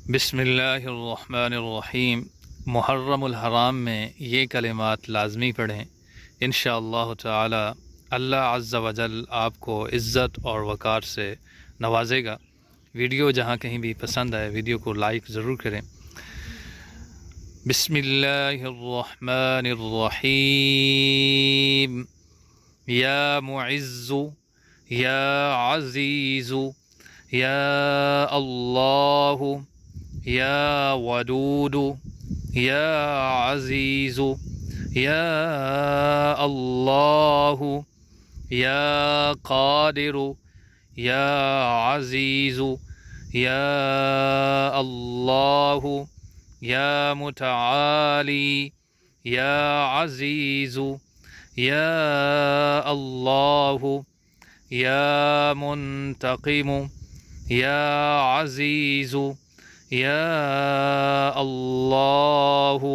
बिस्मिल्लाहिर्रहमानिर्रहीम। मुहर्रमुल हराम में ये कलिमात लाज़मी पढ़ें। इंशाअल्लाह ताला अल्लाह अज़्ज़ा वजल आपको इज़्ज़त और वक़ार से नवाजेगा। वीडियो जहाँ कहीं भी पसंद आए वीडियो को लाइक ज़रूर करें। बिस्मिल्लाहिर्रहमानिर्रहीम। या मुइज़्ज़ु या अज़ीज़ु या अल्लाहु या वदूदु या अज़ीज़ु या अल्लाहु या क़ादिरु या अज़ीज़ु या अल्लाहु या मुतआली या अज़ीज़ु या अल्लाहु या मुंतक़िमु या अज़ीज़ु या अल्लाहु